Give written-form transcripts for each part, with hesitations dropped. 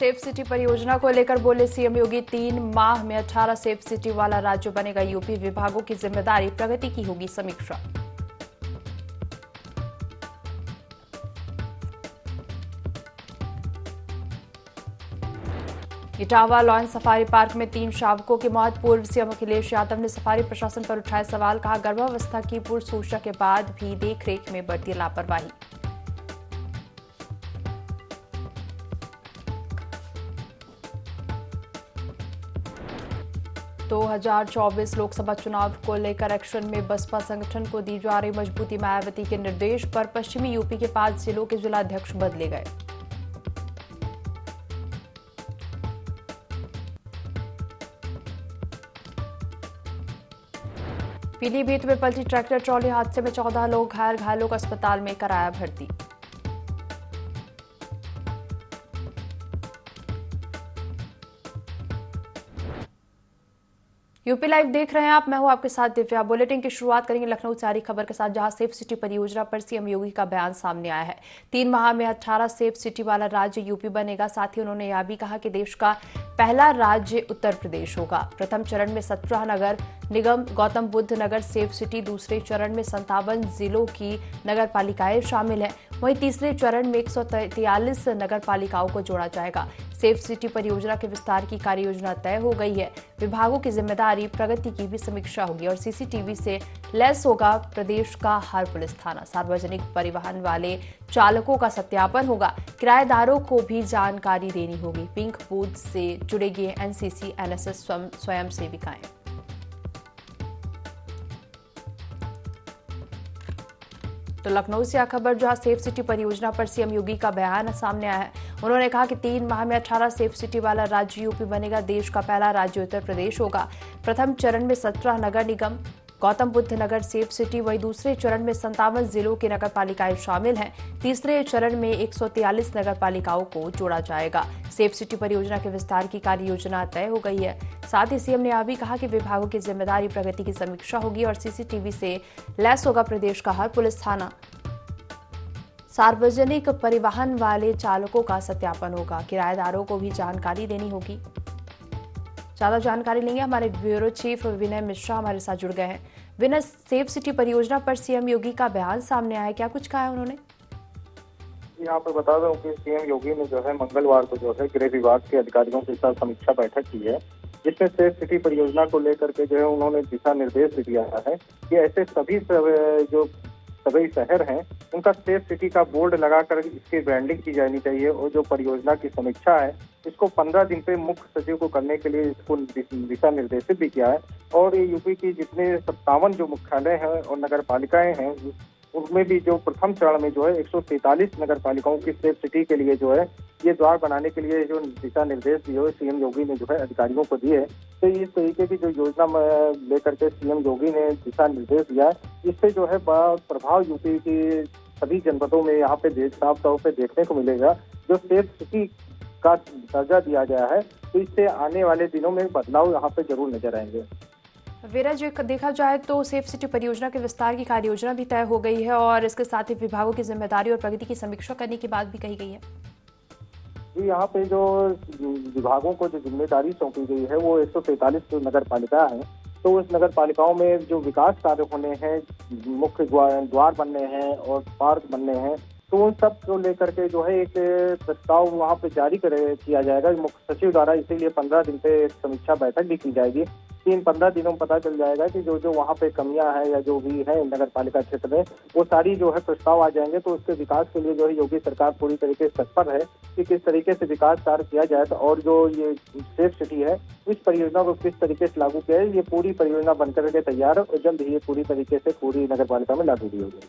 Safe city परियोजना को लेकर बोले सीएम योगी, 3 माह में 18 सेफ सिटी वाला राज्य बनेगा यूपी। विभागों की जिम्मेदारी, प्रगति की होगी समीक्षा। इटावा लॉयन सफारी पार्क में 3 शावकों की मौत। पूर्व सीएम अखिलेश यादव ने सफारी प्रशासन पर उठाए सवाल, कहा गर्भावस्था की पूर्व सूचना के बाद भी देखरेख में बरती लापरवाही। तो 2024 लोकसभा चुनाव को लेकर एक्शन में बसपा संगठन को दी जा रही मजबूती। मायावती के निर्देश पर पश्चिमी यूपी के 5 जिलों के जिलाध्यक्ष बदले गए। पीलीभीत में पलटी ट्रैक्टर ट्रॉली हादसे में 14 लोग घायल, घायलों को अस्पताल में कराया भर्ती। यूपी लाइव देख रहे हैं आप, मैं हूं आपके साथ दिव्या। बुलेटिन की शुरुआत करेंगे लखनऊ से आ रही खबर के साथ, जहां सेफ सिटी परियोजना पर सीएम योगी का बयान सामने आया है। 3 माह में 18 सेफ सिटी वाला राज्य यूपी बनेगा। साथ ही उन्होंने यह भी कहा कि देश का पहला राज्य उत्तर प्रदेश होगा। प्रथम चरण में 17 नगर निगम गौतम बुद्ध नगर सेफ सिटी, दूसरे चरण में 57 जिलों की नगर पालिकाएं शामिल हैं। वहीं तीसरे चरण में 143 नगर पालिकाओं को जोड़ा जाएगा। सेफ सिटी परियोजना के विस्तार की कार्ययोजना तय हो गई है। विभागों की जिम्मेदारी, प्रगति की भी समीक्षा होगी और सीसीटीवी से लैस होगा प्रदेश का हर पुलिस थाना। सार्वजनिक परिवहन वाले चालकों का सत्यापन होगा। किराएदारों को भी जानकारी देनी होगी। पिंक बूथ से जुड़ेगी एनसीसी एनएसएस स्वयं सेविकाएं। तो लखनऊ से खबर, जहां सेफ सिटी परियोजना पर सीएम योगी का बयान सामने आया है। उन्होंने कहा कि 3 माह में 18 सेफ सिटी वाला राज्य यूपी बनेगा। देश का पहला राज्य उत्तर प्रदेश होगा। प्रथम चरण में 17 नगर निगम गौतम बुद्ध नगर सेफ सिटी, वही दूसरे चरण में 57 जिलों की नगर पालिकाएं शामिल हैं। तीसरे चरण में 143 नगर पालिकाओं को जोड़ा जाएगा। सेफ सिटी परियोजना के विस्तार की कार्ययोजना तय हो गई है। साथ ही सीएम ने यह भी कहा कि विभागों की जिम्मेदारी, प्रगति की समीक्षा होगी और सीसीटीवी से लैस होगा प्रदेश का हर पुलिस थाना। सार्वजनिक परिवहन वाले चालकों का सत्यापन होगा। किराएदारों को भी जानकारी देनी होगी। ज्यादा जानकारी लेंगे, हमारे ब्यूरो चीफ विनय मिश्रा हमारे साथ जुड़ गए हैं। विनय, सेफ सिटी परियोजना पर सीएम योगी का बयान सामने आया, क्या कुछ कहा है उन्होंने? यहाँ पर बता दूं कि सीएम योगी ने जो है मंगलवार को जो है गृह विभाग के अधिकारियों के साथ समीक्षा बैठक की है, जिसमें सेफ सिटी परियोजना को लेकर के जो है उन्होंने दिशा निर्देश दिया है कि ऐसे सभी जो सभी शहर हैं उनका सेफ सिटी का बोर्ड लगाकर इसकी ब्रांडिंग की जानी चाहिए। और जो परियोजना की समीक्षा है इसको 15 दिन पे मुख्य सचिव को करने के लिए इसको दिशा निर्देशित भी किया है। और ये यूपी की जितने 57 जो मुख्यालय हैं और नगर पालिकाएं हैं उनमें भी जो प्रथम चरण में जो है 143 नगर पालिकाओं की सेफ सिटी के लिए जो है ये द्वार बनाने के लिए जो दिशा निर्देश दिए हुए सीएम योगी ने जो है अधिकारियों को दिए। तो इस तरीके की जो योजना लेकर के सीएम योगी ने दिशा निर्देश दिया है, इससे जो है प्रभाव यूपी की सभी जनपदों में यहाँ पे साफ तौर पे देखने को मिलेगा। जो सेफ सिटी का दर्जा दिया गया है तो इससे आने वाले दिनों में बदलाव यहाँ पे जरूर नजर आएंगे। वीरज, देखा जाए तो सेफ सिटी परियोजना के विस्तार की कार्ययोजना भी तय हो गई है और इसके साथ ही विभागों की जिम्मेदारी और प्रगति की समीक्षा करने की बात भी कही गई है। जी, यहाँ पे जो विभागों को जो जिम्मेदारी सौंपी गई है वो 143 नगर पालिका है। तो उस नगर पालिकाओं में जो विकास कार्य होने हैं, मुख्य द्वार बनने हैं और पार्क बनने हैं, तो उन सब को लेकर के जो है एक प्रस्ताव वहाँ पे जारी किया जाएगा मुख्य सचिव द्वारा। इसीलिए 15 दिन पे एक समीक्षा बैठक भी की जाएगी। 15 दिनों में पता चल जाएगा कि जो वहाँ पे कमियां हैं या जो भी है नगर पालिका क्षेत्र में वो सारी जो है प्रस्ताव आ जाएंगे। तो उसके विकास के लिए जो है योगी सरकार पूरी तरीके से तत्पर है कि किस तरीके से विकास कार्य किया जाए। और जो ये सेफ सिटी है इस परियोजना को किस तरीके से लागू किया है, ये पूरी परियोजना बनकर के तैयार है और जल्द ही ये पूरी तरीके से पूरी नगर पालिका में लागू भी होगी।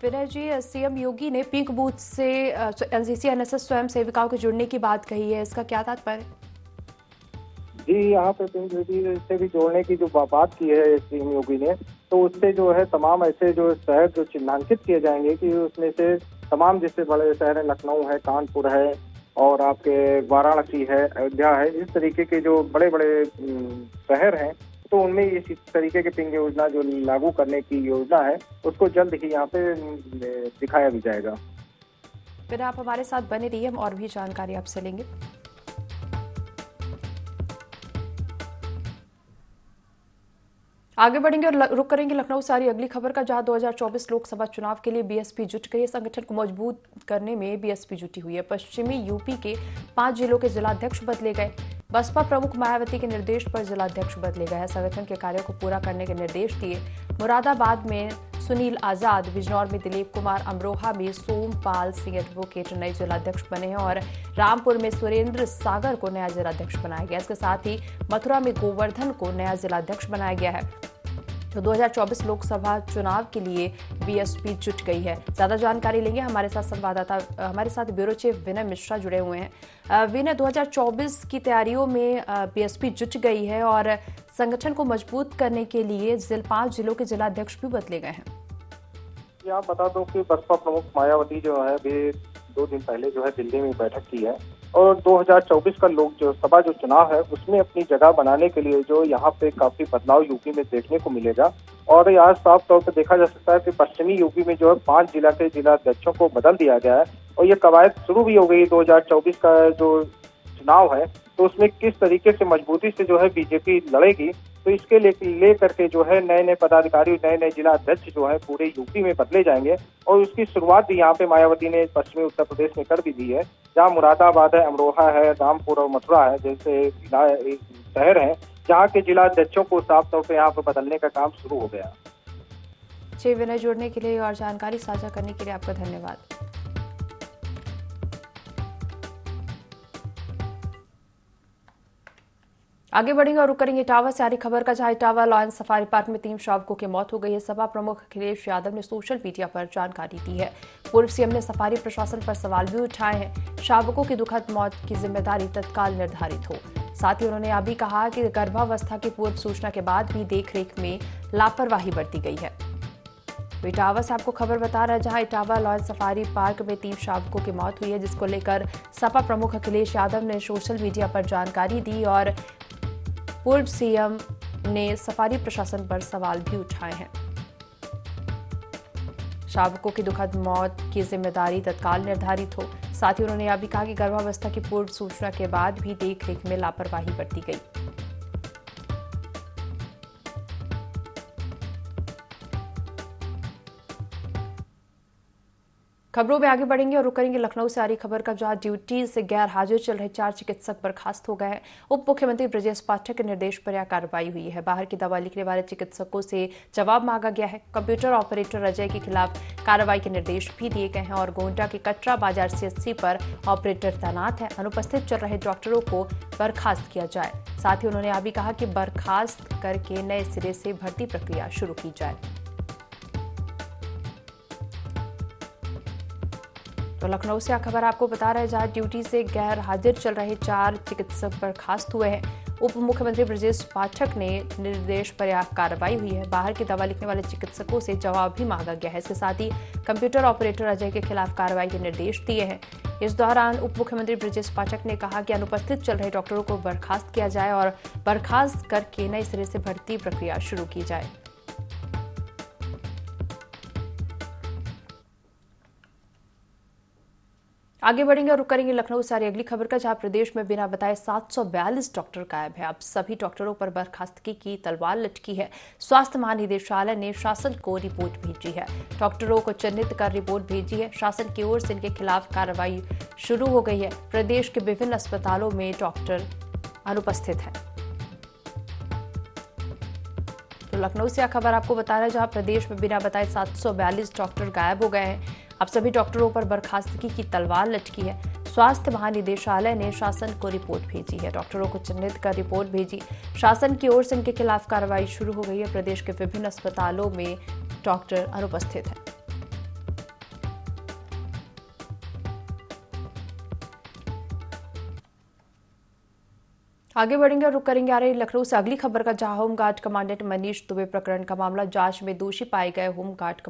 विनय जी, सीएम योगी ने पिंक बूथ से एनसीसी एनएसएस स्वयं सेविकाओं के जुड़ने की बात कही है, इसका क्या तात्पर्य? जी, यहाँ पे पिंक बूथ से भी जोड़ने की जो बात की है सीएम योगी ने, तो उससे जो है तमाम ऐसे जो शहर जो चिन्हांकित किए जाएंगे कि उसमें से तमाम जैसे बड़े शहर है, लखनऊ है, कानपुर है और आपके वाराणसी है, अयोध्या है, इस तरीके के जो बड़े बड़े शहर हैं तो उनमें इस तरीके की पिंक योजना जो लागू करने की योजना है उसको जल्द ही यहाँ पे दिखाया भी जाएगा। फिर आप हमारे साथ बने रहिए, हम और भी जानकारी आपसे लेंगे। आगे बढ़ेंगे और रुक करेंगे लखनऊ से आ रही अगली खबर का, जहां 2024 लोकसभा चुनाव के लिए बीएसपी जुट गई है। संगठन को मजबूत करने में बीएसपी जुटी हुई है। पश्चिमी यूपी के 5 जिलों के जिलाध्यक्ष बदले गए। बसपा प्रमुख मायावती के निर्देश पर जिलाध्यक्ष बदले गए हैं। संगठन के कार्यों को पूरा करने के निर्देश दिए। मुरादाबाद में सुनील आजाद, बिजनौर में दिलीप कुमार, अमरोहा में सोमपाल सिंह एडवोकेट नए जिलाध्यक्ष बने हैं और रामपुर में सुरेंद्र सागर को नया जिलाध्यक्ष बनाया गया। इसके साथ ही मथुरा में गोवर्धन को नया जिलाध्यक्ष बनाया गया है। तो 2024 लोकसभा चुनाव के लिए बीएसपी जुट गई है। ज्यादा जानकारी लेंगे, हमारे साथ संवाददाता, हमारे साथ ब्यूरो चीफ विनय मिश्रा जुड़े हुए हैं। विनय, 2024 की तैयारियों में बीएसपी जुट गई है और संगठन को मजबूत करने के लिए 5 जिलों के जिलाध्यक्ष भी बदले गए हैं। आप बता दो कि बसपा प्रमुख मायावती जो है अभी 2 दिन पहले जो है दिल्ली में बैठक की है और 2024 का लोकसभा जो चुनाव है उसमें अपनी जगह बनाने के लिए जो यहाँ पे काफी बदलाव यूपी में देखने को मिलेगा। और यहाँ साफ तौर पर देखा जा सकता है कि पश्चिमी यूपी में जो है 5 जिला के जिलाध्यक्षों को बदल दिया गया है और ये कवायद शुरू भी हो गई। 2024 का जो चुनाव है तो उसमें किस तरीके से मजबूती से जो है बीजेपी लड़ेगी, तो इसके ले करके जो है नए नए पदाधिकारी, नए नए जिला अध्यक्ष जो है पूरे यूपी में बदले जाएंगे। और उसकी शुरुआत भी यहाँ पे मायावती ने पश्चिमी उत्तर प्रदेश में कर भी दी है, जहाँ मुरादाबाद है, अमरोहा है, रामपुर और मथुरा है जैसे शहर हैं, जहाँ के जिला अध्यक्षों को साफ तौर पर यहाँ पे बदलने का काम शुरू हो गया। जी विनय, जुड़ने के लिए और जानकारी साझा करने के लिए आपका धन्यवाद। आगे बढ़ेंगे और रुक करेंगे इटावा से आ रही खबर का, जहां इटावा लॉयंस सफारी पार्क में 3 शावकों की मौत हो गई है। सपा प्रमुख अखिलेश यादव ने सोशल मीडिया पर जानकारी दी है। पूर्व सीएम ने सफारी प्रशासन पर सवाल भी उठाए हैं। शावकों की दुखद मौत की जिम्मेदारी तत्काल निर्धारित हो। साथ ही उन्होंने यह भी कहा कि गर्भावस्था की पूर्व सूचना के बाद भी देखरेख में लापरवाही बरती गई है। तो इटावा से आपको खबर बता रहा है, जहां इटावा लॉयंस सफारी पार्क में 3 शावकों की मौत हुई है, जिसको लेकर सपा प्रमुख अखिलेश यादव ने सोशल मीडिया पर जानकारी दी और पूर्व सीएम ने सफारी प्रशासन पर सवाल भी उठाए हैं। शावकों की दुखद मौत की जिम्मेदारी तत्काल निर्धारित हो। साथ ही उन्होंने यह भी कहा कि गर्भावस्था की पूर्व सूचना के बाद भी देखरेख में लापरवाही बरती गई। खबरों में आगे बढ़ेंगे और रुक करेंगे लखनऊ से आ रही खबर का, जहां ड्यूटी से गैर हाजिर चल रहे 4 चिकित्सक बर्खास्त हो गए हैं। उप मुख्यमंत्री ब्रजेश पाठक के निर्देश पर यह कार्रवाई हुई है। बाहर की दवा लिखने वाले चिकित्सकों से जवाब मांगा गया है। कंप्यूटर ऑपरेटर अजय के खिलाफ कार्रवाई के निर्देश भी दिए गए हैं और गोंडा के कटरा बाजार सीएचसी पर ऑपरेटर तैनात है। अनुपस्थित चल रहे डॉक्टरों को बर्खास्त किया जाए। साथ ही उन्होंने यह भी कहा कि बर्खास्त करके नए सिरे से भर्ती प्रक्रिया शुरू की जाए। तो लखनऊ से खबर आपको बता रहे हैं, जहां ड्यूटी से गैर हाजिर चल रहे 4 चिकित्सक बर्खास्त हुए हैं। उप मुख्यमंत्री ब्रजेश पाठक ने निर्देश पर यह कार्रवाई हुई है। बाहर की दवा लिखने वाले चिकित्सकों से जवाब भी मांगा गया है। इसके साथ ही कंप्यूटर ऑपरेटर अजय के खिलाफ कार्रवाई के निर्देश दिए हैं। इस दौरान उप मुख्यमंत्री ब्रजेश पाठक ने कहा कि अनुपस्थित चल रहे डॉक्टरों को बर्खास्त किया जाए और बर्खास्त करके नए सिरे से भर्ती प्रक्रिया शुरू की जाए। आगे बढ़ेंगे और रुक करेंगे लखनऊ से आ रही अगली खबर का, जहां प्रदेश में बिना बताए 742 डॉक्टर गायब है। अब सभी डॉक्टरों पर बर्खास्तगी की तलवार लटकी है। स्वास्थ्य महानिदेशालय ने शासन को रिपोर्ट भेजी है। डॉक्टरों को चिन्हित कर रिपोर्ट भेजी है। शासन की ओर से इनके खिलाफ कार्रवाई शुरू हो गई है। प्रदेश के विभिन्न अस्पतालों में डॉक्टर अनुपस्थित हैं। तो लखनऊ से खबर आपको बता रहा है, जहां प्रदेश में बिना बताए 742 डॉक्टर गायब हो गए हैं। अब सभी डॉक्टरों पर बर्खास्तगी की तलवार लटकी है। स्वास्थ्य महानिदेशालय ने शासन को रिपोर्ट भेजी है। डॉक्टरों को चिन्हित कर रिपोर्ट भेजी। शासन की ओर से इनके खिलाफ कार्रवाई शुरू हो गई है। प्रदेश के विभिन्न अस्पतालों में डॉक्टर अनुपस्थित हैं। आगे बढ़ेंगे और रुक करेंगे आ रही लखनऊ से अगली खबर का, जहां होमगार्ड कमांडेंट मनीष दुबे प्रकरण का मामला जांच में दोषी पाए गए होमगार्ड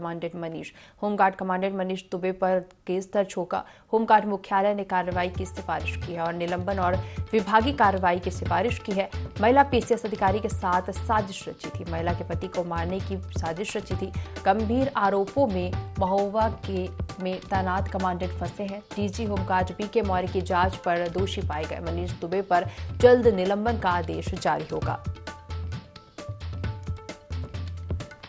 कमांडेंट मनीष दुबे पर केस दर्ज होगा। होमगार्ड मुख्यालय ने कार्रवाई की सिफारिश की है और निलंबन और विभागीय कार्रवाई की सिफारिश की है। महिला पीसीएस अधिकारी के साथ साजिश रची थी। महिला के पति को मारने की साजिश रची थी। गंभीर आरोपों में महोबा के में तैनात कमांडेंट फंसे हैं। डीजी होमगार्ड बीके मौर्य की जांच पर दोषी पाए गए मनीष दुबे पर जल्द निलंबन का आदेश जारी होगा।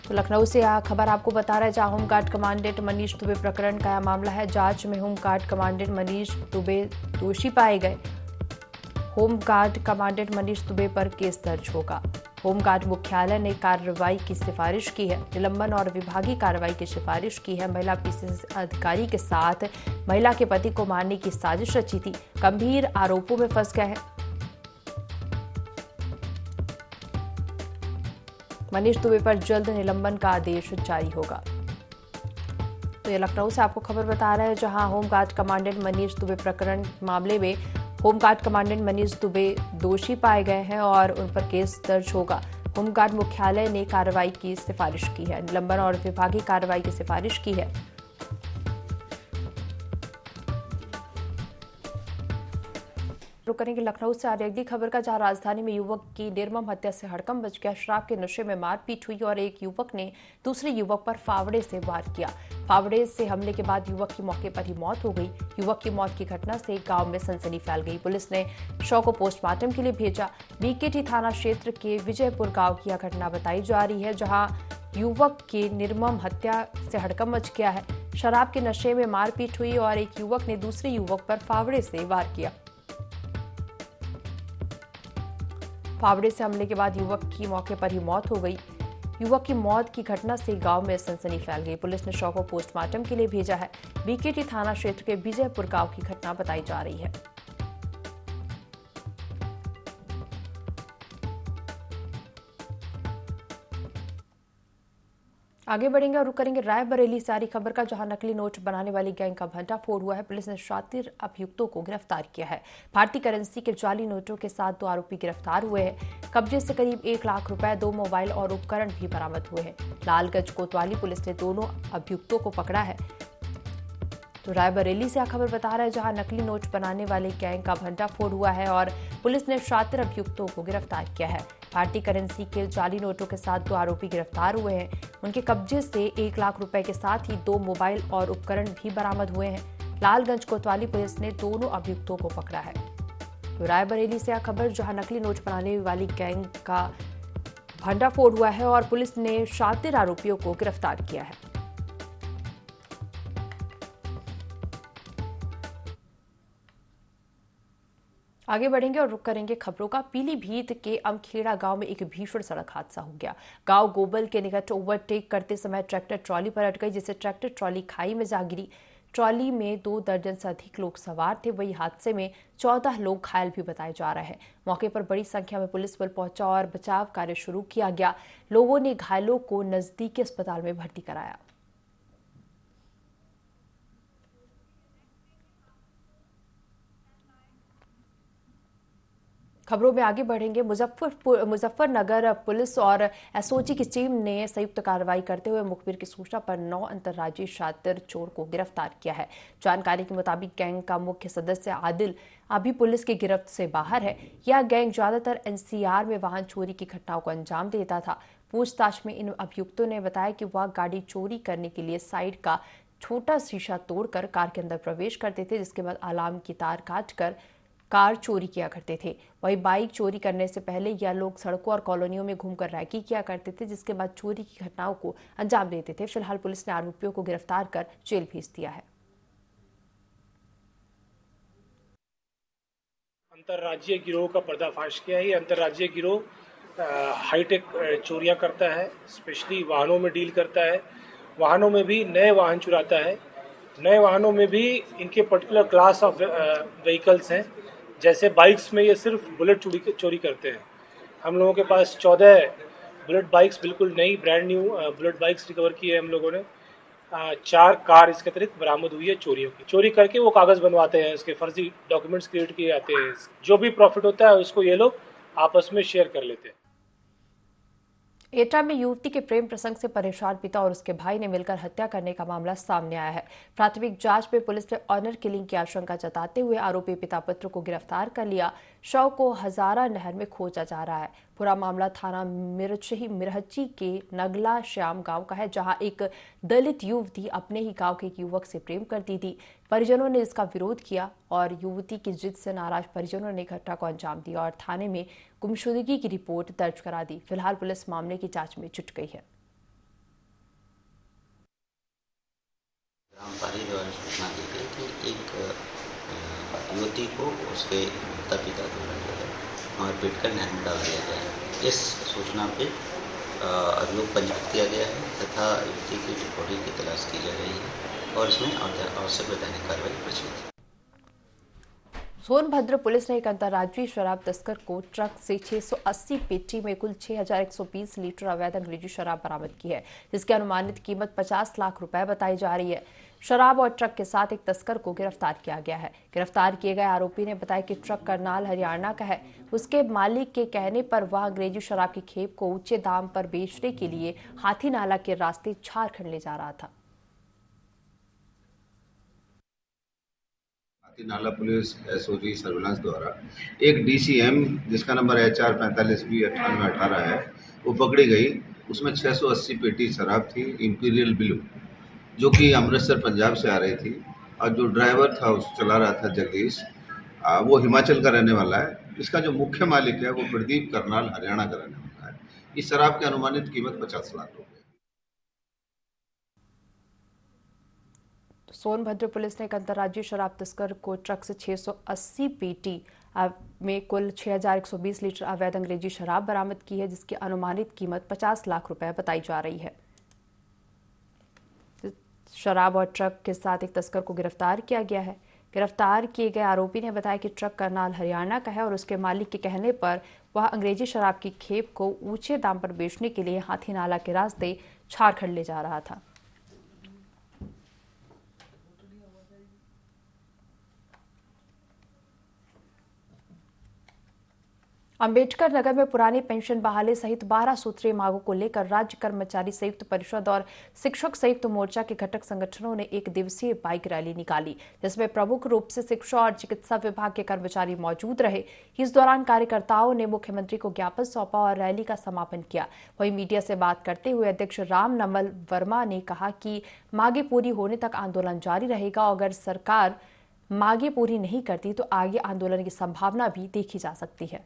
तो लखनऊ से यह खबर आपको बता रहा है, जहां होमगार्ड कमांडेंट मनीष दुबे प्रकरण का यह मामला है। जांच में होमगार्ड कमांडेंट मनीष दुबे दोषी पाए गए। होमगार्ड कमांडेंट मनीष दुबे पर केस दर्ज होगा। होमगार्ड मुख्यालय ने कार्रवाई की सिफारिश की है। निलंबन और विभागीय कार्रवाई की सिफारिश की है। महिला पीसीसी अधिकारी के साथ महिला के पति को मारने की साजिश रची थी। गंभीर आरोपों में फंस गए हैं। मनीष दुबे पर जल्द निलंबन का आदेश जारी होगा। तो ये लखनऊ से आपको खबर बता रहे हैं, जहां होमगार्ड कमांडेंट मनीष दुबे प्रकरण मामले में होमगार्ड कमांडेंट मनीष दुबे दोषी पाए गए हैं और उन पर केस दर्ज होगा। होमगार्ड मुख्यालय ने कार्रवाई की सिफारिश की है। निलंबन और विभागीय कार्रवाई की सिफारिश की है। रुक करेंगे लखनऊ से आ रही अगली खबर का, जहां राजधानी में युवक की निर्मम हत्या से हड़कंप मच गया। शराब के नशे में मारपीट हुई और एक युवक ने दूसरे युवक पर फावड़े से वार किया। फावड़े से हमले के बाद युवक की मौके पर ही मौत हो गई। युवक की मौत की घटना से गांव में सनसनी फैल गई। पुलिस ने शव को पोस्टमार्टम के लिए भेजा। बीकेटी थाना क्षेत्र के विजयपुर गांव की यह घटना बताई जा रही है, जहां युवक की निर्मम हत्या से हड़कंप मच गया है। शराब के नशे में मारपीट हुई और एक युवक ने दूसरे युवक पर फावड़े से वार किया। फावड़े से हमले के बाद युवक की मौके पर ही मौत हो गई। युवक की मौत की घटना से गांव में सनसनी फैल गई। पुलिस ने शव को पोस्टमार्टम के लिए भेजा है। बीकेटी थाना क्षेत्र के विजयपुर गांव की घटना बताई जा रही है। आगे बढ़ेंगे और रुक करेंगे रायबरेली से आ रही खबर का, जहां नकली नोट बनाने वाली गैंग का भंडाफोड़ हुआ है। पुलिस ने शातिर अभियुक्तों को गिरफ्तार किया है। भारतीय करेंसी के जाली नोटों के साथ 2 आरोपी गिरफ्तार हुए हैं। कब्जे से करीब 1 लाख रुपए, 2 मोबाइल और उपकरण भी बरामद हुए हैं। लालगंज कोतवाली पुलिस ने दोनों अभियुक्तों को पकड़ा है। तो रायबरेली से खबर बता रहा है, जहां नकली नोट बनाने वाले गैंग का भंडाफोड़ हुआ है और पुलिस ने शातिर अभियुक्तों को गिरफ्तार किया है। भारतीय करेंसी के जाली नोटों के साथ 2 आरोपी गिरफ्तार हुए हैं। उनके कब्जे से 1 लाख रुपए के साथ ही 2 मोबाइल और उपकरण भी बरामद हुए हैं। लालगंज कोतवाली पुलिस ने दोनों अभियुक्तों को पकड़ा है। तो रायबरेली से खबर, जहां नकली नोट बनाने वाली गैंग का भंडाफोड़ हुआ है और पुलिस ने शातिर आरोपियों को गिरफ्तार किया है। आगे बढ़ेंगे और रुक करेंगे खबरों का। पीलीभीत के अमखेड़ा गांव में एक भीषण सड़क हादसा हो गया। गांव गोबल के निकट ओवरटेक करते समय ट्रैक्टर ट्रॉली पलट गई, जिससे ट्रैक्टर ट्रॉली खाई में जा गिरी। ट्रॉली में 2 दर्जन से अधिक लोग सवार थे। वही हादसे में 14 लोग घायल भी बताए जा रहे हैं। मौके पर बड़ी संख्या में पुलिस बल पहुंचा और बचाव कार्य शुरू किया गया। लोगों ने घायलों को नजदीकी अस्पताल में भर्ती कराया। खबरों में आगे बढ़ेंगे। मुजफ्फरनगर पुलिस और एसओजी की टीम ने संयुक्त कार्रवाई करते हुए मुखबिर की सूचना पर 9 अंतर्राज्यीय शातिर चोर को गिरफ्तार किया है। जानकारी के मुताबिक गैंग का मुख्य सदस्य आदिल अभी पुलिस की गिरफ्त से बाहर है। यह गैंग ज्यादातर एनसीआर में वाहन चोरी की घटनाओं को अंजाम देता था। पूछताछ में इन अभियुक्तों ने बताया कि वह गाड़ी चोरी करने के लिए साइड का छोटा शीशा तोड़कर कार के अंदर प्रवेश करते थे, जिसके बाद अलार्म की तार काटकर कार चोरी किया करते थे। वही बाइक चोरी करने से पहले यह लोग सड़कों और कॉलोनियों में घूमकर रैकी किया करते थे, जिसके बाद चोरी की घटनाओं को अंजाम देते थे। फिलहाल पुलिस ने आरोपियों को गिरफ्तार कर जेल भेज दिया है। अंतर्राज्यीय गिरोह का पर्दाफाश किया है। ये अंतर्राज्यीय गिरोह हाईटेक चोरियां करता है, स्पेशली वाहनों में डील करता है। वाहनों में भी नए वाहन चुराता है। नए वाहनों में भी इनके पर्टिकुलर क्लास ऑफ व्हीकल्स हैं। जैसे बाइक्स में ये सिर्फ बुलेट चोरी करते हैं। हम लोगों के पास 14 बुलेट बाइक्स, बिल्कुल नई brand new bullet bikes recover की है हम लोगों ने। 4 कार इसके अतिरिक्त बरामद हुई है चोरियों की। चोरी करके वो कागज़ बनवाते हैं, इसके फर्जी डॉक्यूमेंट्स क्रिएट किए जाते हैं। जो भी प्रॉफिट होता है उसको ये लोग आपस में शेयर कर लेते हैं। एटा में युवती के प्रेम प्रसंग से परेशान पिता और उसके भाई ने मिलकर हत्या करने का मामला सामने आया है। प्राथमिक जांच में पुलिस ने ऑनर किलिंग की आशंका जताते हुए आरोपी पिता पुत्र को गिरफ्तार कर लिया। शव को हजारा नहर में खोजा जा रहा है। पूरा मामला थाना मिरहची के नगला श्याम गांव का है, जहां एक दलित युवती अपने ही गांव के एक युवक से प्रेम करती थी। परिजनों ने इसका विरोध किया और युवती की जिद से नाराज परिजनों ने घटना को अंजाम दिया और थाने में गुमशुदगी की रिपोर्ट दर्ज करा दी। फिलहाल पुलिस मामले की जांच में जुट गई है। ग्रामपाली द्वारा सूचना दी गई कि एक युवती को उसके माता पिता द्वारा और पीटकर नहर में डाल दिया गया है। इस सूचना पे अभियोग पंजीकृत किया गया है तथा युवती की बॉडी की तलाश की जा रही है और इसमें आवश्यक वैधानिक कार्रवाई प्रचलित है। सोनभद्र पुलिस ने एक अंतर्राज्यीय शराब तस्कर को ट्रक से 680 पेटी में कुल 6120 लीटर अवैध अंग्रेजी शराब बरामद की है, जिसकी अनुमानित कीमत 50 लाख रुपए बताई जा रही है। शराब और ट्रक के साथ एक तस्कर को गिरफ्तार किया गया है। गिरफ्तार किए गए आरोपी ने बताया कि ट्रक करनाल हरियाणा का है। उसके मालिक के कहने पर वह अंग्रेजी शराब की खेप को ऊंचे दाम पर बेचने के लिए हाथी नाला के रास्ते झारखंड ले जा रहा था। नाला पुलिस एसओजी सर्विलांस द्वारा एक डीसीएम जिसका नंबर HR 45B 9818 है वो पकड़ी गई। उसमें 680 पेटी शराब थी इंपीरियल ब्लू, जो कि अमृतसर पंजाब से आ रही थी और जो ड्राइवर था उस चला रहा था जगदीश, वो हिमाचल का रहने वाला है। इसका जो मुख्य मालिक है वो प्रदीप करनाल हरियाणा का रहने वाला है। इस शराब की अनुमानित कीमत 50 लाख रुपए। सोनभद्र पुलिस ने एक अंतर्राज्यीय शराब तस्कर को ट्रक से 680 पेटी में कुल 6120 लीटर अवैध अंग्रेजी शराब बरामद की है, जिसकी अनुमानित कीमत 50 लाख रुपए बताई जा रही है। शराब और ट्रक के साथ एक तस्कर को गिरफ्तार किया गया है। गिरफ्तार किए गए आरोपी ने बताया कि ट्रक करनाल हरियाणा का है और उसके मालिक के कहने पर वह अंग्रेजी शराब की खेप को ऊंचे दाम पर बेचने के लिए हाथी नाला के रास्ते झारखंड ले जा रहा था। अंबेडकर नगर में पुरानी पेंशन बहाली सहित 12 सूत्रीय मांगों को लेकर राज्य कर्मचारी संयुक्त परिषद और शिक्षक संयुक्त मोर्चा के घटक संगठनों ने एक दिवसीय बाइक रैली निकाली, जिसमें प्रमुख रूप से शिक्षा और चिकित्सा विभाग के कर्मचारी मौजूद रहे। इस दौरान कार्यकर्ताओं ने मुख्यमंत्री को ज्ञापन सौंपा और रैली का समापन किया। वहीं मीडिया से बात करते हुए अध्यक्ष राम नमल वर्मा ने कहा कि मांगे पूरी होने तक आंदोलन जारी रहेगा। अगर सरकार मांगे पूरी नहीं करती तो आगे आंदोलन की संभावना भी देखी जा सकती है।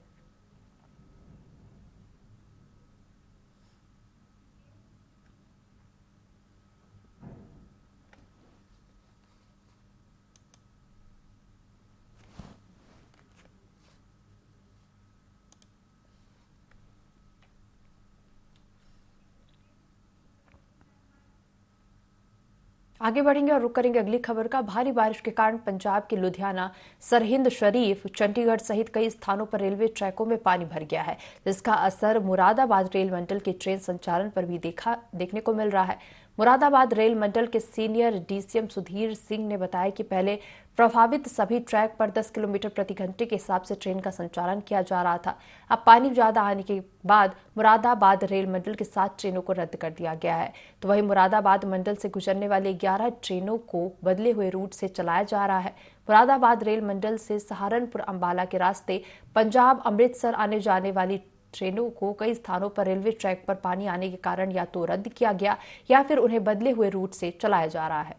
आगे बढ़ेंगे और रुक करेंगे अगली खबर का। भारी बारिश के कारण पंजाब के लुधियाना, सरहिंद शरीफ, चंडीगढ़ सहित कई स्थानों पर रेलवे ट्रैकों में पानी भर गया है, जिसका असर मुरादाबाद रेल मंडल के ट्रेन संचालन पर भी देखने को मिल रहा है। मुरादाबाद रेल मंडल के सीनियर डीसीएम सुधीर सिंह ने बताया कि पहले प्रभावित सभी ट्रैक पर 10 किलोमीटर प्रति घंटे के हिसाब से ट्रेन का संचालन किया जा रहा था। अब पानी ज्यादा आने के बाद मुरादाबाद रेल मंडल के 7 ट्रेनों को रद्द कर दिया गया है। तो वहीं मुरादाबाद मंडल से गुजरने वाले 11 ट्रेनों को बदले हुए रूट से चलाया जा रहा है। मुरादाबाद रेल मंडल से सहारनपुर अंबाला के रास्ते पंजाब अमृतसर आने जाने वाली ट्रेनों को कई स्थानों पर रेलवे ट्रैक पर पानी आने के कारण या तो रद्द किया गया या फिर उन्हें बदले हुए रूट से चलाया जा रहा है।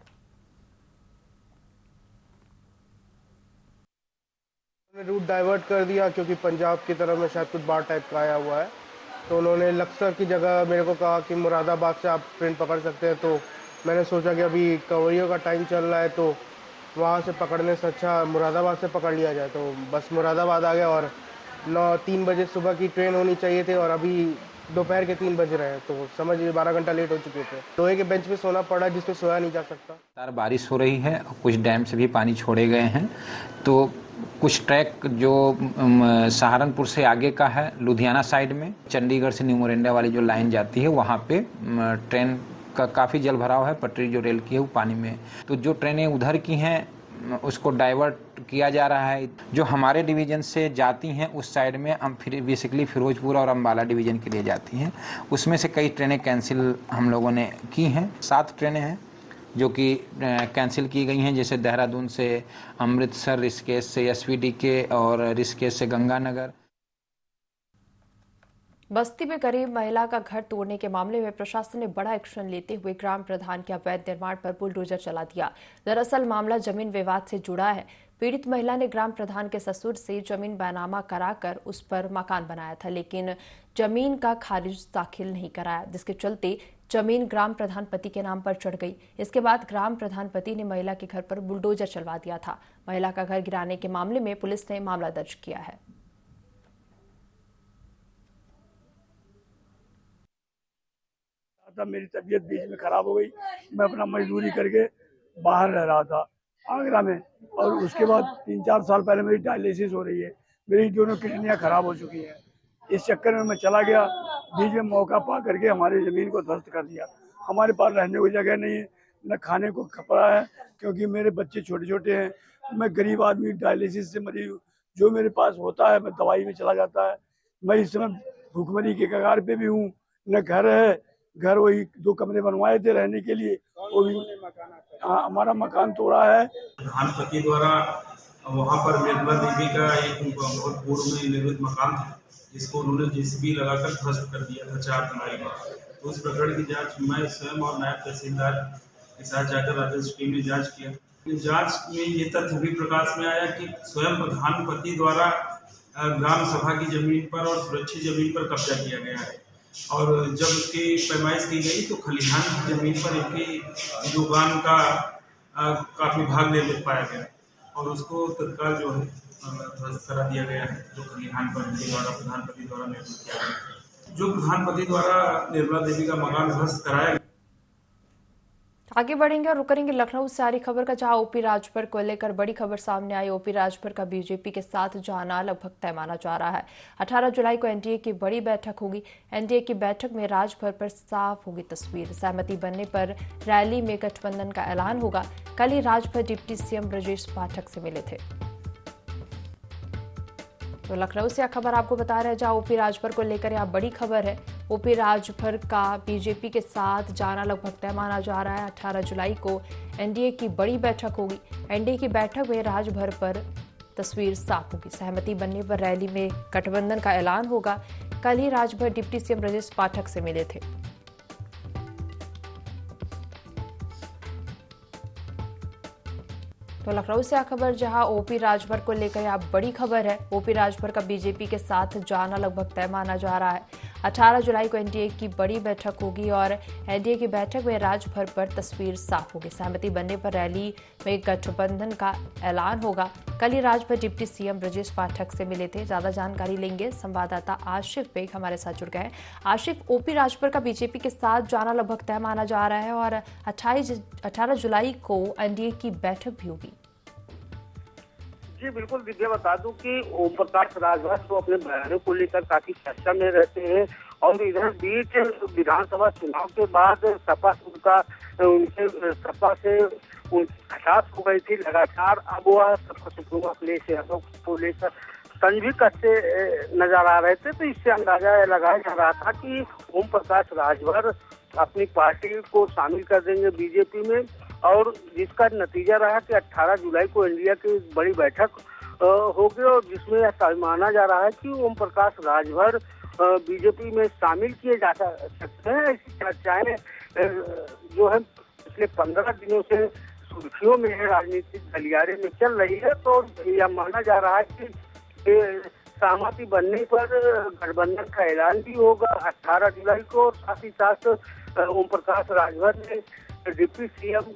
रूट डाइवर्ट कर दिया क्योंकि पंजाब की तरफ में शायद कुछ बाढ़ टाइप का आया हुआ है, तो उन्होंने लक्सर की जगह मेरे को कहा कि मुरादाबाद से आप ट्रेन पकड़ सकते हैं। तो मैंने सोचा कि अभी कवरियों का टाइम चल रहा है तो वहाँ से पकड़ने से अच्छा मुरादाबाद से पकड़ लिया जाए। तो बस मुरादाबाद आ गया और 3 बजे सुबह की ट्रेन होनी चाहिए थी और अभी दोपहर के 3 बज रहे हैं, तो समझिए 12 घंटा लेट हो चुके थे। लोहे के बेंच पे सोना पड़ा जिसपे सोया नहीं जा सकता। बारिश हो रही है और कुछ डैम से भी पानी छोड़े गए हैं, तो कुछ ट्रैक जो सहारनपुर से आगे का है लुधियाना साइड में, चंडीगढ़ से न्यू मोरिंडा वाली जो लाइन जाती है वहाँ पे ट्रेन का काफ़ी जल भराव है। पटरी जो रेल की है वो पानी में है। तो जो ट्रेनें उधर की हैं उसको डाइवर्ट किया जा रहा है। जो हमारे डिवीज़न से जाती हैं उस साइड में हम फिर बेसिकली फिरोजपुर और अम्बाला डिवीज़न के लिए जाती हैं, उसमें से कई ट्रेनें कैंसिल हम लोगों ने की हैं। 7 ट्रेनें हैं जो कि कैंसिल की गई हैं, जैसे देहरादून से अमृतसर, ऋषिकेश से एसवीडीके और ऋषिकेश से गंगानगर। बस्ती में गरीब महिला का घर तोड़ने के मामले में प्रशासन ने बड़ा एक्शन लेते हुए ग्राम प्रधान के अवैध निर्माण पर बुलडोजर चला दिया। दरअसल मामला जमीन विवाद से जुड़ा है। पीड़ित महिला ने ग्राम प्रधान के ससुर से जमीन बैनामा कराकर उस पर मकान बनाया था, लेकिन जमीन का खारिज दाखिल नहीं कराया, जिसके चलते जमीन ग्राम प्रधान पति के नाम पर चढ़ गई। इसके बाद ग्राम प्रधान पति ने महिला के घर पर बुलडोजर चलवा दिया था। महिला का घर गिराने के मामले में पुलिस ने मामला दर्ज किया है। मेरी तबीयत बीच में खराब हो गई, मैं अपना मजदूरी करके बाहर रह रहा था आगरा में, और उसके बाद 3-4 साल पहले मेरी डायलिसिस हो रही है। मेरी दोनों किडनियां खराब हो चुकी हैं। इस चक्कर में मैं चला गया, बीच में मौका पा करके हमारी ज़मीन को ध्वस्त कर दिया। हमारे पास रहने को जगह नहीं है, न खाने को कपड़ा है, क्योंकि मेरे बच्चे छोटे छोटे हैं। मैं गरीब आदमी, डायलिसिस से मरीज हूँ। जो मेरे पास होता है मैं दवाई में चला जाता है। मैं इस समय भूखमरी के कगार पे भी हूँ, न घर है। घर वही 2 कमरे बनवाए थे रहने के लिए, वो भी हमारा मकान तोड़ा है। प्रधानपति द्वारा वहाँ पर निर्मला देवी का एक बहुत पूर्व में निर्मित मकान था, जिसको उन्होंने जेसीबी लगाकर ध्वस्त कर दिया था 4 जुलाई में। तो उस प्रकरण की जांच मैं स्वयं और नायब तहसीलदार के साथ जाकर राजस्व टीम ने जांच किया। जांच में ये तथ्य भी प्रकाश में आया कि स्वयं प्रधानपति द्वारा ग्राम सभा की जमीन पर और सुरक्षित जमीन पर कब्जा किया गया है, और जब उसकी पैमाइश की गई तो खलिहान की जमीन पर इनकी दुकान का काफी भाग निर्मित पाया गया, और उसको तत्काल जो है ध्वस्त करा दिया गया है, जो खलिहान पर इनके द्वारा प्रधानपति द्वारा निर्मित किया गया। जो प्रधानपति द्वारा निर्मला देवी का मकान ध्वस्त कराया गया। आगे बढ़ेंगे और रुक करेंगे लखनऊ से आ रही खबर का, जहां ओपी राजभर को लेकर बड़ी खबर सामने आई। ओपी राजभर का बीजेपी के साथ जाना लगभग तय माना जा रहा है। 18 जुलाई को एनडीए की बड़ी बैठक होगी। एनडीए की बैठक में राजभर पर साफ होगी तस्वीर। सहमति बनने पर रैली में गठबंधन का ऐलान होगा। कल ही राजभर डिप्टी सीएम ब्रजेश पाठक से मिले थे। तो लखनऊ से खबर आपको बता रहे हैं, जहां ओपी राजभर को लेकर यहां बड़ी खबर है। ओपी राजभर का बीजेपी के साथ जाना लगभग तय माना जा रहा है। 18 जुलाई को एनडीए की बड़ी बैठक होगी। एनडीए की बैठक में राजभर पर तस्वीर साफ होगी। सहमति बनने पर रैली में गठबंधन का ऐलान होगा। कल ही राजभर डिप्टी सीएम ब्रजेश पाठक से मिले थे। तो लखनऊ से खबर, जहां ओपी राजभर को लेकर यह बड़ी खबर है। ओपी राजभर का बीजेपी के साथ जाना लगभग तय माना जा रहा है। 18 जुलाई को एनडीए की बड़ी बैठक होगी और एनडीए की बैठक में राजभर पर तस्वीर साफ होगी। सहमति बनने पर रैली में गठबंधन का ऐलान होगा। कल ही राजभर डिप्टी सीएम ब्रजेश पाठक से मिले थे। ज्यादा जानकारी लेंगे संवाददाता आशिफ बेग हमारे साथ जुड़ गए हैं। आशिफ, ओपी राजभर का बीजेपी के साथ जाना लगभग तय माना जा रहा है और 18 जुलाई को एनडीए की बैठक भी होगी। जी बिल्कुल दिव्या, बता दूं कि ओम प्रकाश राजभर तो अपने बयानों को लेकर काफी चर्चा में रहते हैं, और इधर बीच विधानसभा चुनाव के बाद सपा से उनकी खटास हो गई थी लगातार। अब वह सपा सुप्रीमो अखिलेश यादव को लेकर तंज भी कसते नजर आ रहे थे। तो इससे अंदाजा लगाया जा रहा था कि ओम प्रकाश राजभर अपनी पार्टी को शामिल कर देंगे बीजेपी में, और जिसका नतीजा रहा कि 18 जुलाई को एनडीए की बड़ी बैठक होगी, और जिसमें यह माना जा रहा है कि ओम प्रकाश राजभर बीजेपी में शामिल किए जा सकते हैं। ऐसी चर्चाएं जो है पिछले 15 दिनों से सुर्खियों में है, राजनीतिक गलियारे में चल रही है। तो यह माना जा रहा है कि सहमति बनने पर गठबंधन का ऐलान भी होगा 18 जुलाई को। और साथ ही साथ ओम प्रकाश राजभर ने डिप्टी सीएम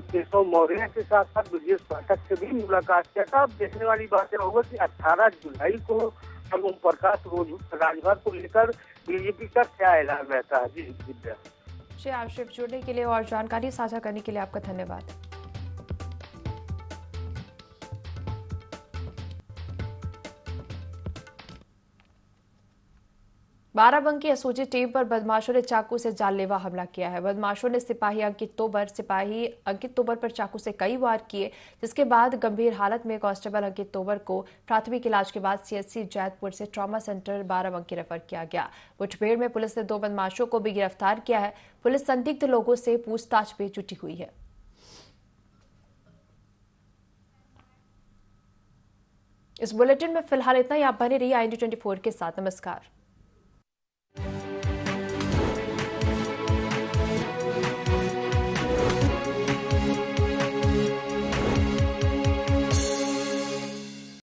केशव मौर्य के साथ साथ ब्रजेश पाठक से भी मुलाकात किया था। अब देखने वाली बात यह होगा कि 18 जुलाई को हम ओम प्रकाश राजभर को लेकर बीजेपी का क्या ऐलान रहता है। जी विद्या जी, आशिफ, जुड़ने के लिए और जानकारी साझा करने के लिए आपका धन्यवाद। बाराबंकी एसओजी टीम पर बदमाशों ने चाकू से जानलेवा हमला किया है। बदमाशों ने सिपाही अंकित तोबर पर चाकू से कई वार किए, जिसके बाद गंभीर हालत में कांस्टेबल अंकित तोबर को प्राथमिक इलाज के बाद सीएचसी जैतपुर से ट्रॉमा सेंटर बाराबंकी रेफर किया गया। मुठभेड़ में पुलिस ने 2 बदमाशों को भी गिरफ्तार किया है। पुलिस संदिग्ध लोगों से पूछताछ में जुटी हुई है। इस बुलेटिन में फिलहाल इतना ही। आप बने रहिए IND24 के साथ। नमस्कार।